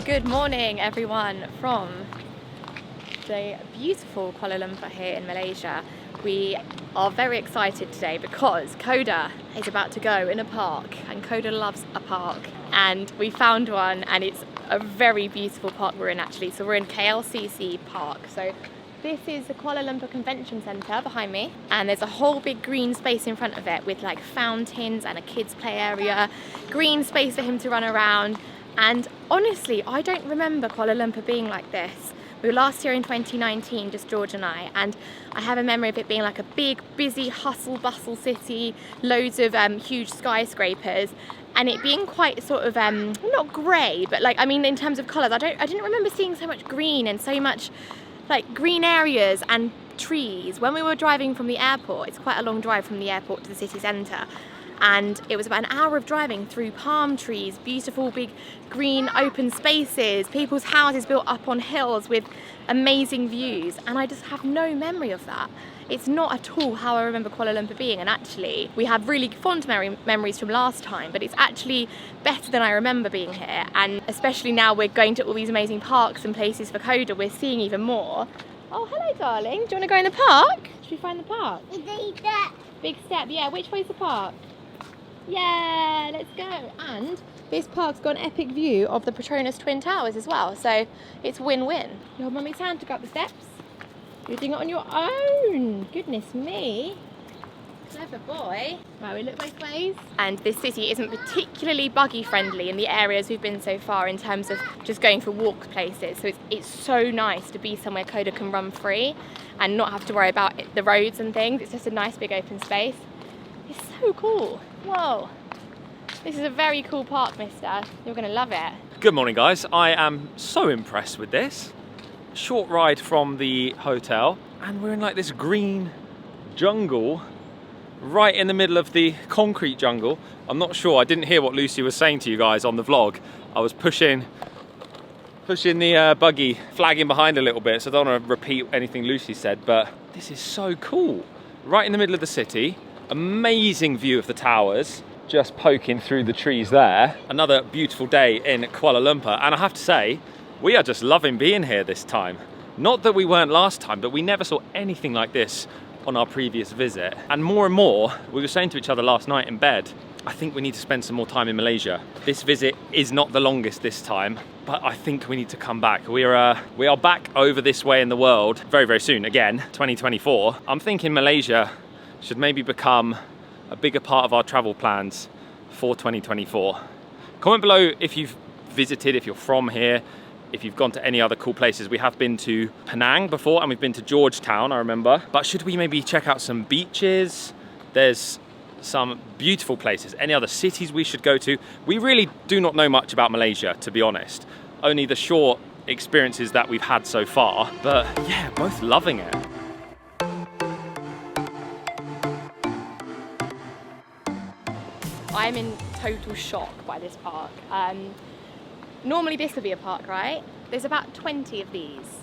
Good morning everyone from the beautiful Kuala Lumpur here in Malaysia. We are very excited today because Koda is about to go in a park, and Koda loves a park, and we found one, and it's a very beautiful park we're in actually. So we're in KLCC Park. So this is the Kuala Lumpur Convention Centre behind me, and there's a whole big green space in front of it with like fountains and a kids play area, green space for him to run around. And honestly, I don't remember Kuala Lumpur being like this. We were last here in 2019, just George and I have a memory of it being like a big, busy, hustle bustle city, loads of huge skyscrapers, and it being quite sort of, not grey, but like, I mean, in terms of colours, I didn't remember seeing so much green and so much like green areas and trees. When we were driving from the airport, it's quite a long drive from the airport to the city centre, and it was about an hour of driving through palm trees, beautiful big green open spaces, people's houses built up on hills with amazing views, and I just have no memory of that. It's not at all how I remember Kuala Lumpur being, and actually we have really fond memories from last time, but it's actually better than I remember being here, and especially now we're going to all these amazing parks and places for Koda, we're seeing even more. Oh, hello darling, do you want to go in the park? Should we find the park? Big step. Big step, yeah, which way's the park? Yeah, let's go. And this park's got an epic view of the Petronas Twin Towers as well, so it's win-win. Your mummy's hand to go up the steps. You're doing it on your own. Goodness me. Clever boy. Right, we look both ways. And this city isn't particularly buggy friendly in the areas we've been so far in terms of just going for walk places. So it's so nice to be somewhere Koda can run free and not have to worry about the roads and things. It's just a nice big open space. It's so cool. Whoa. This is a very cool park, mister. You're going to love it. Good morning, guys. I am so impressed with this. Short ride from the hotel, and we're in like this green jungle right in the middle of the concrete jungle. I'm not sure, I didn't hear what Lucy was saying to you guys on the vlog. I was pushing the buggy, flagging behind a little bit, so I don't want to repeat anything Lucy said, but this is so cool. Right in the middle of the city, amazing view of the towers, just poking through the trees there. Another beautiful day in Kuala Lumpur, and I have to say, we are just loving being here this time. Not that we weren't last time, but we never saw anything like this on our previous visit. And more, we were saying to each other last night in bed, I think we need to spend some more time in Malaysia. This visit is not the longest this time, but I think we need to come back. We are back over this way in the world very, very soon, again, 2024. I'm thinking Malaysia should maybe become a bigger part of our travel plans for 2024. Comment below if you've visited, if you're from here, if you've gone to any other cool places. We have been to Penang before, and we've been to Georgetown, I remember. But should we maybe check out some beaches? There's some beautiful places. Any other cities we should go to? We really do not know much about Malaysia, to be honest. Only the short experiences that we've had so far. But yeah, both loving it. I'm in total shock by this park. Normally this would be a park, right? There's about 20 of these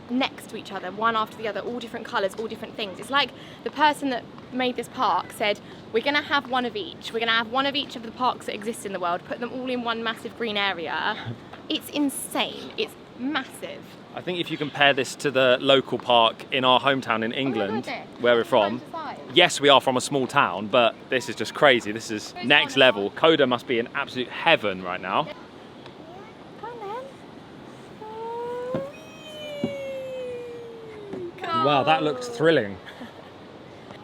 next to each other, one after the other, all different colours, all different things. It's like the person that made this park said, we're going to have one of each. We're going to have one of each of the parks that exist in the world, put them all in one massive green area. It's insane. It's massive. I think if you compare this to the local park in our hometown in England, where we're from, yes, we are from a small town, but this is just crazy. This is next level. Koda must be in absolute heaven right now. Wow, that looked thrilling.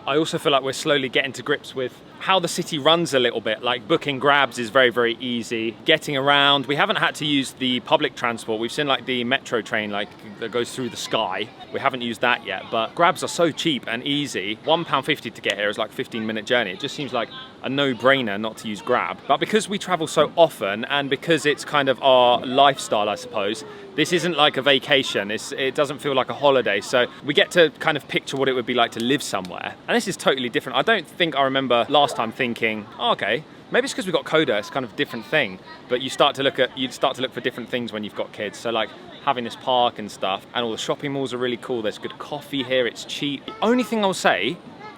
I also feel like we're slowly getting to grips with how the city runs a little bit. Like booking Grabs is very, very easy. Getting around, we haven't had to use the public transport. We've seen like the metro train like that goes through the sky. We haven't used that yet, but Grabs are so cheap and easy. £1.50 to get here is like a 15-minute journey. It just seems like a no-brainer not to use Grab. But because we travel so often, and because it's kind of our lifestyle, I suppose, this isn't like a vacation. It doesn't feel like a holiday. So we get to kind of picture what it would be like to live somewhere. And this is totally different. I don't think I remember last time thinking, oh, okay, maybe it's because we've got Koda, it's kind of a different thing. But you start to look for different things when you've got kids. So like having this park and stuff, and all the shopping malls are really cool. There's good coffee here, it's cheap. The only thing I'll say,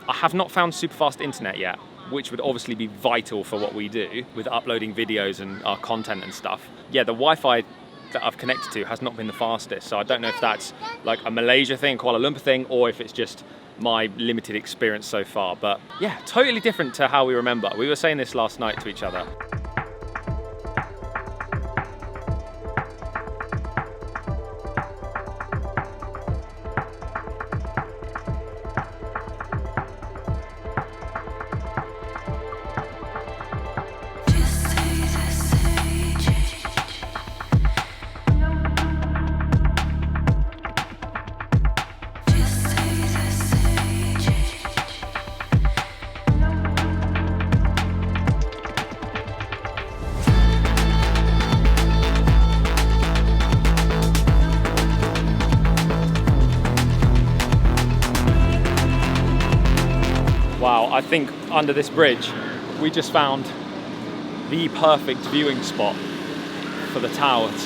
I have not found super fast internet yet, which would obviously be vital for what we do with uploading videos and our content and stuff. Yeah, the Wi-Fi that I've connected to has not been the fastest. So I don't know if that's like a Malaysia thing, Kuala Lumpur thing, or if it's just my limited experience so far. But yeah, totally different to how we remember. We were saying this last night to each other. Wow, I think under this bridge we just found the perfect viewing spot for the towers,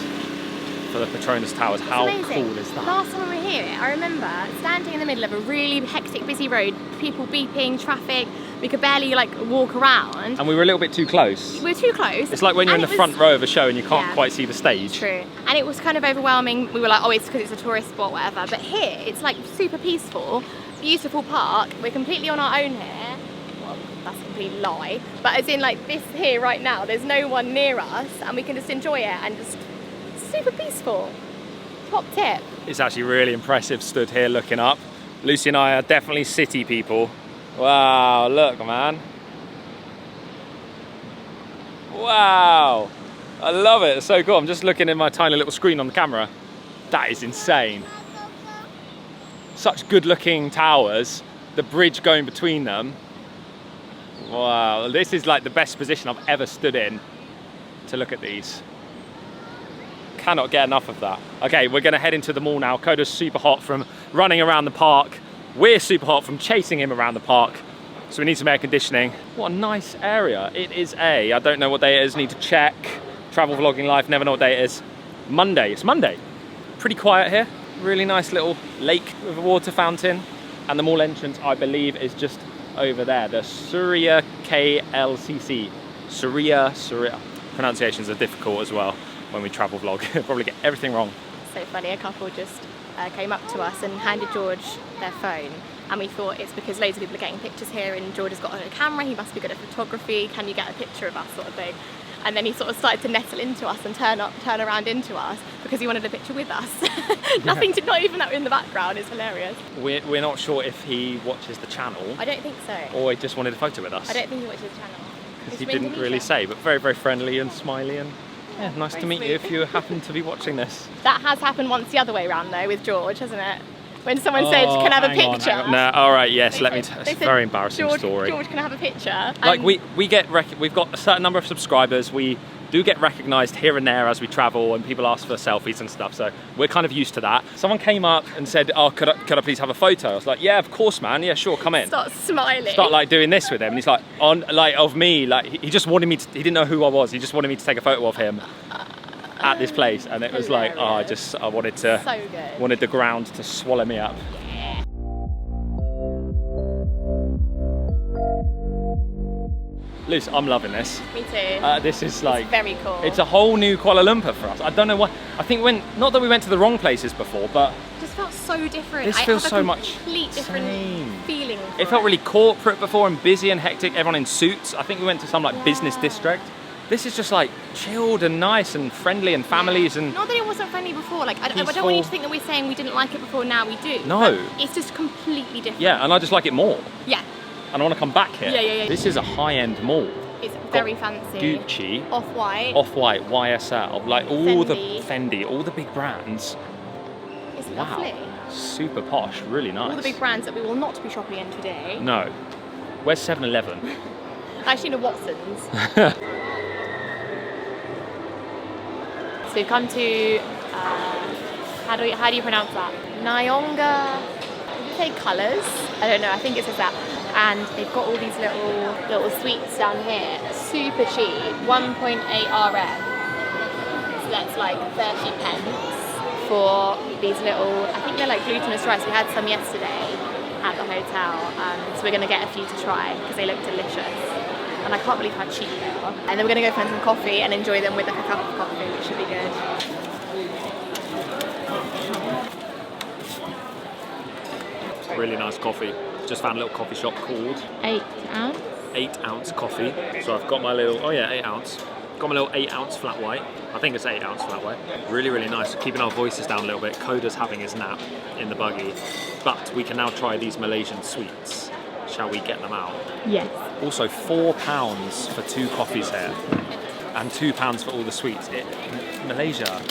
for the Petronas Towers. How cool is that? Last time we were here, I remember standing in the middle of a really hectic, busy road, people beeping, traffic, we could barely like walk around. And we were a little bit too close. We were too close. It's like when you're in the front row of a show and you can't quite see the stage. True. And it was kind of overwhelming. We were like, oh, it's because it's a tourist spot, whatever. But here, it's like super peaceful, beautiful park. We're completely on our own here. Well, that's a complete lie. But as in like this here right now, there's no one near us and we can just enjoy it and just super peaceful. Top tip. It's actually really impressive stood here looking up. Lucy and I are definitely city people. Wow, look, man. Wow. I love it. It's so cool. I'm just looking in my tiny little screen on the camera. That is insane. Such good looking towers. The bridge going between them. Wow. This is like the best position I've ever stood in to look at these. Cannot get enough of that. Okay, we're going to head into the mall now. Koda's super hot from running around the park. We're super hot from chasing him around the park. So we need some air conditioning. What a nice area. It is I don't know what day it is, need to check. Travel vlogging life, never know what day it is. Monday, it's Monday. Pretty quiet here. Really nice little lake with a water fountain. And the mall entrance, I believe, is just over there. The Surya KLCC. Surya. Pronunciations are difficult as well when we travel vlog. Probably get everything wrong. So funny, a couple just came up to us and handed George their phone, and we thought it's because loads of people are getting pictures here and George has got a camera, he must be good at photography, can you get a picture of us, sort of thing. And then he sort of started to nestle into us and turn around into us because he wanted a picture with us. Nothing to, not even that we're in the background. It's hilarious. We're not sure if he watches the channel. I don't think so. Or he just wanted a photo with us. I don't think he watches the channel. Because he didn't really say, but very, very friendly and smiley and yeah, nice to meet you if you happen to be watching this. That has happened once the other way around though with George, hasn't it? When someone said, can I have a picture? No, all right, yes, it's a very embarrassing story. George, can I have a picture? Like we've got a certain number of subscribers. We do get recognised here and there as we travel and people ask for selfies and stuff, so we're kind of used to that. Someone came up and said, oh, could I please have a photo? I was like, yeah, of course, man, yeah, sure, come in. Start smiling. Start like doing this with him, and he's like, of me, like he just wanted me to, he didn't know who I was, he just wanted me to take a photo of him at this place, and it was like, oh, I wanted the ground to swallow me up. Yeah. Luce, I'm loving this. Me too. This is like, it's very cool. It's a whole new Kuala Lumpur for us. I don't know why. I think not that we went to the wrong places before, but it just felt so different. This feels so much complete different feeling. It felt really corporate before and busy and hectic. Everyone in suits. I think we went to some like business district. This is just like chilled and nice and friendly and families and not that it wasn't friendly before. Like I don't want you to think that we're saying we didn't like it before. Now we do. No, it's just completely different. Yeah, and I just like it more. Yeah. And I want to come back here. Yeah. This is a high-end mall. It's very fancy. Gucci, Off-White, YSL, like all the Fendi, all the big brands. It's lovely. Super posh, really nice. All the big brands that we will not be shopping in today. No. Where's 7-Eleven? Actually, no, Watson's. So we've come to, how do you pronounce that? Nyonga, did you say colours? I don't know, I think it says that. And they've got all these little sweets down here, super cheap, 1.8 RM. So that's like 30 pence for these little, I think they're like glutinous rice. We had some yesterday at the hotel, so we're gonna get a few to try because they look delicious. And I can't believe how cheap they are. And then we're gonna go find some coffee and enjoy them with like a cup of coffee, which should be good. Really nice coffee. Just found a little coffee shop called 8 ounce. 8 ounce coffee. So I've got my little, oh yeah, 8 ounce. Got my little 8 ounce flat white. I think it's 8 ounce flat white. Really, really nice. Keeping our voices down a little bit. Koda's having his nap in the buggy. But we can now try these Malaysian sweets. Shall we get them out? Yes. Also, £4 for 2 coffees here. And £2 for all the sweets. Malaysia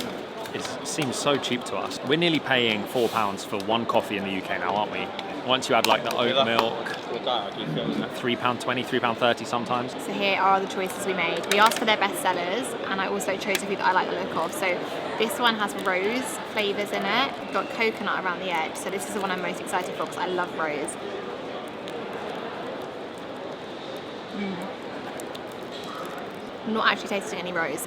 seems so cheap to us. We're nearly paying £4 for 1 coffee in the UK now, aren't we? Once you add like the oat milk, £3.20, £3.30 sometimes. So here are the choices we made. We asked for their best sellers, and I also chose a few that I like the look of. So this one has rose flavours in it. We've got coconut around the edge. So this is the one I'm most excited for because I love rose. I'm not actually tasting any rose.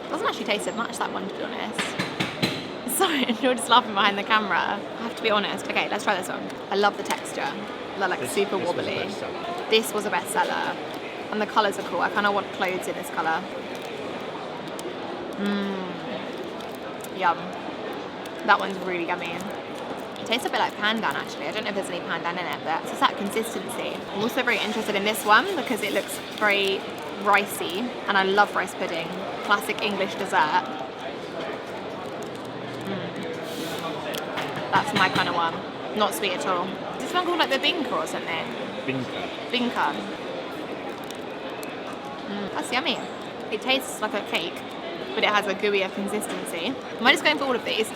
Doesn't actually taste so much, that one, to be honest. Sorry, you're just laughing behind the camera. I have to be honest. Okay, let's try this one. I love the texture. They're like super wobbly. This was a bestseller. And the colours are cool. I kind of want clothes in this colour. Yum. That one's really yummy. It tastes a bit like pandan actually. I don't know if there's any pandan in it, but it's just that consistency. I'm also very interested in this one because it looks very ricey, and I love rice pudding. Classic English dessert. That's my kind of one. Not sweet at all. Is this one called like the binka or something? Binka. That's yummy. It tastes like a cake, but it has a gooier consistency. Am I just going for all of these?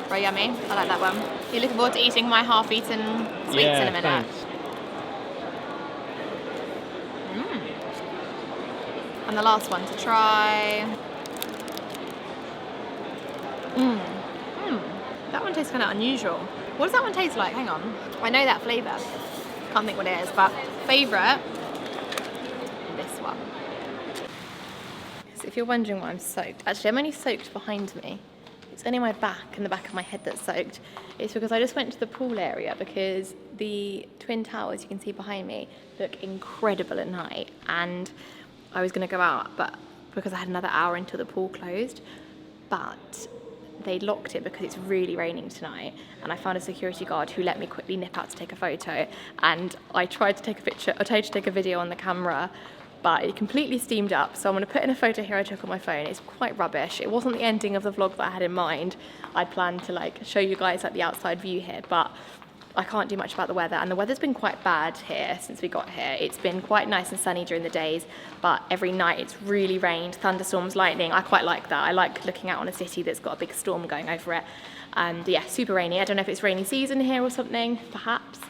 Very yummy. I like that one. You're looking forward to eating my half-eaten sweets in a minute. Thanks. And the last one to try. That one tastes kind of unusual. What does that one taste like? Hang on. I know that flavour. Can't think what it is, but favourite, this one. So if you're wondering why I'm soaked, actually I'm only soaked behind me. It's only my back and the back of my head that's soaked. It's because I just went to the pool area because the Twin Towers you can see behind me look incredible at night, and I was going to go out, but because I had another hour until the pool closed, but they locked it because it's really raining tonight, and I found a security guard who let me quickly nip out to take a photo, and I tried to take a picture, I tried to take a video on the camera, but it completely steamed up, so I'm going to put in a photo here I took on my phone. It's quite rubbish. It wasn't the ending of the vlog that I had in mind. I'd planned to like show you guys like the outside view here, but I can't do much about the weather, and the weather's been quite bad here since we got here. It's been quite nice and sunny during the days, but every night it's really rained, thunderstorms, lightning. I quite like that. I like looking out on a city that's got a big storm going over it. But yeah, super rainy. I don't know if it's rainy season here or something, perhaps.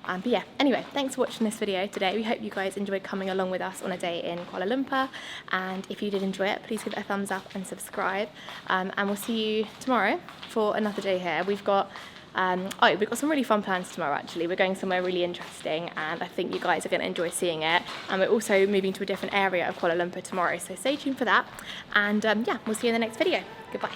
But yeah, anyway, thanks for watching this video today. We hope you guys enjoyed coming along with us on a day in Kuala Lumpur. And if you did enjoy it, please give it a thumbs up and subscribe. And we'll see you tomorrow for another day here. We've got some really fun plans tomorrow actually. We're going somewhere really interesting, and I think you guys are going to enjoy seeing it. And we're also moving to a different area of Kuala Lumpur tomorrow, so stay tuned for that. And yeah, we'll see you in the next video. Goodbye.